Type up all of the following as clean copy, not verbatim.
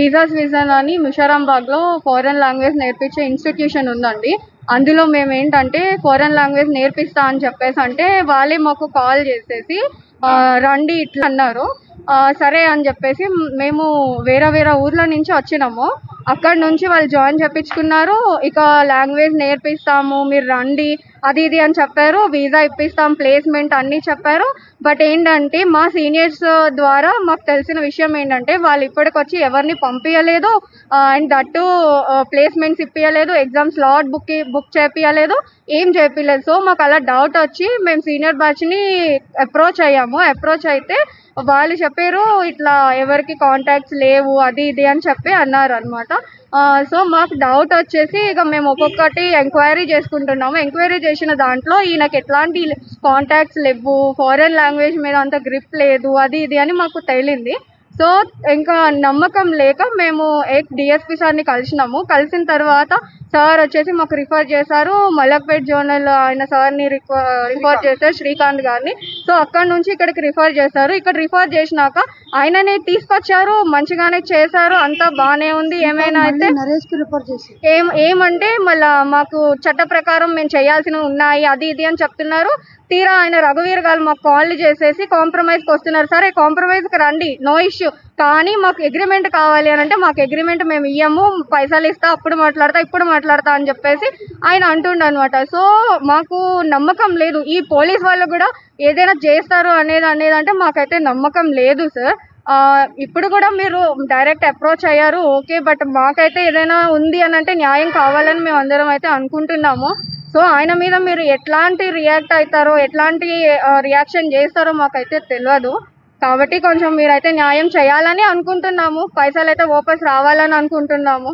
Visas vision అని ముషారాంబాగ్ లో foreign language నేర్పించే ఇన్స్టిట్యూషన్ ఉందండి. అందులో మేము ఏంటంటే ఫారెన్ లాంగ్వేజ్ నేర్పిస్తా అని చెప్పేసి అంటే వాళ్ళే మాకు కాల్ చేసేసి రండి ఇట్లా అన్నారు. సరే అని చెప్పేసి మేము వేరే ఊర్ల నుంచి వచ్చినాము. అక్కడ నుంచి వాళ్ళు జాయిన్ చేయించుకున్నారు. ఇక లాంగ్వేజ్ నేర్పిస్తాము, మీరు రండి, అది ఇది అని చెప్పారు. వీసా ఇప్పిస్తాం, ప్లేస్మెంట్ అన్నీ చెప్పారు. బట్ ఏంటంటే మా సీనియర్స్ ద్వారా మాకు తెలిసిన విషయం ఏంటంటే వాళ్ళు ఇప్పటికొచ్చి ఎవరిని పంపించలేదు, అండ్ దట్టు ప్లేస్మెంట్స్ ఇప్పించలేదు, ఎగ్జామ్ స్లాట్ బుక్ చేపించలేదు, ఏం చేపించలేదు. సో మాకు అలా డౌట్ వచ్చి మేము సీనియర్ బ్యాచ్ని అప్రోచ్ అయ్యాము. అప్రోచ్ అయితే వాళ్ళు చెప్పారు ఇట్లా ఎవరికి కాంటాక్ట్స్ లేవు, అది ఇది అని చెప్పి అన్నారు అనమాట. సో మాకు డౌట్ వచ్చేసి ఇక మేము ఒక్కొక్కటి ఎంక్వైరీ చేసుకుంటున్నాము. ఎంక్వైరీ చేసిన దాంట్లో ఈయనకి ఎట్లాంటి కాంటాక్ట్స్ లేవు, ఫారెన్ లాంగ్వేజ్ మీద అంత గ్రిప్ లేదు, అది ఇది అని మాకు తేలింది. సో ఇంకా నమ్మకం లేక మేము డిఎస్పీ సార్ని కలిసినాము. కలిసిన తర్వాత సార్ వచ్చేసి మాకు రిఫర్ చేశారు. మలక్పేట్ జోనల్ ఆయన సార్ని రిఫర్ చేశారు, శ్రీకాంత్ గారిని. సో అక్కడ నుంచి ఇక్కడికి రిఫర్ చేశారు. ఇక్కడ రిఫర్ చేసినాక ఆయనని తీసుకొచ్చారు, మంచిగానే చేశారు, అంతా బాగానే ఉంది. ఏమైనా అయితే ఏమంటే మళ్ళా మాకు చట్ట ప్రకారం మేము చేయాల్సినవి ఉన్నాయి, అది ఇది అని చెప్తున్నారు. తీరా ఆయన రఘువీర్ గారు మాకు కాల్ చేసేసి కాంప్రమైజ్కి వస్తున్నారు. సరే కాంప్రమైజ్కి రండి, నో ఇష్యూ, కానీ మాకు అగ్రిమెంట్ కావాలి అని అంటే మాకు అగ్రిమెంట్ మేము ఇయ్యము, పైసలు ఇస్తా, అప్పుడు మాట్లాడతా, ఇప్పుడు మాట్లాడతా అని చెప్పేసి ఆయన అంటుండ అనమాట. సో మాకు నమ్మకం లేదు, ఈ పోలీస్ వాళ్ళు కూడా ఏదైనా చేస్తారు అనేది అంటే మాకైతే నమ్మకం లేదు సార్. ఇప్పుడు కూడా మీరు డైరెక్ట్ అప్రోచ్ అయ్యారు, ఓకే, బట్ మాకైతే ఏదైనా ఉంది అని అంటే న్యాయం కావాలని మేము అందరం అయితే అనుకుంటున్నాము. సో ఆయన మీద మీరు ఎట్లాంటి రియాక్ట్ అవుతారో, ఎట్లాంటి రియాక్షన్ చేస్తారో మాకైతే తెలియదు. కాబట్టి కొంచెం మీరైతే న్యాయం చేయాలని అనుకుంటున్నాము, పైసలు అయితే వాపస్ రావాలని అనుకుంటున్నాము.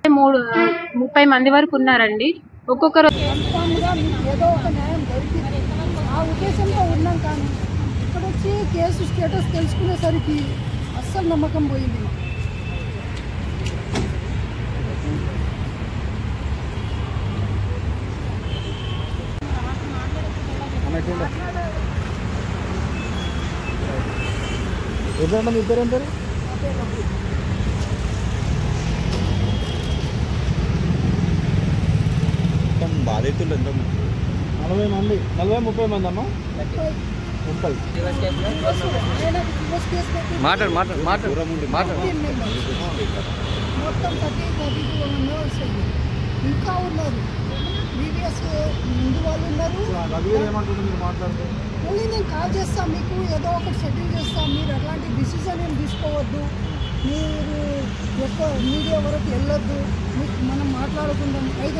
30 మంది వరకు ఉన్నారండి. ఒక్కొక్కరు ఏదో ఒక న్యాయం దొరికింది ఆ ఉద్దేశంతో ఉన్నాం. కానీ ఇక్కడ వచ్చి కేసు స్టేటస్ తెలుసుకునేసరికి అస్సలు నమ్మకం పోయింది. ఎప్పుడన్నా మీ పేరు ఏం పేరు? బాధితులు ఎంత? 40 మంది, 40-30 మంది అమ్మా. 30 మొత్తం 32 ఇంకా ఉన్నారు. ప్రీవియస్ ముందు వాళ్ళు ఉన్నారు. మళ్ళీ నేను కాల్ చేస్తాను, మీకు ఏదో ఒకటి సెటిల్ చేస్తాను, మీరు అట్లాంటి డిసిజన్ ఏం తీసుకోవద్దు, మీరు మీడియా వరకు వెళ్ళొద్దు, మనం మాట్లాడుకుందాం, 5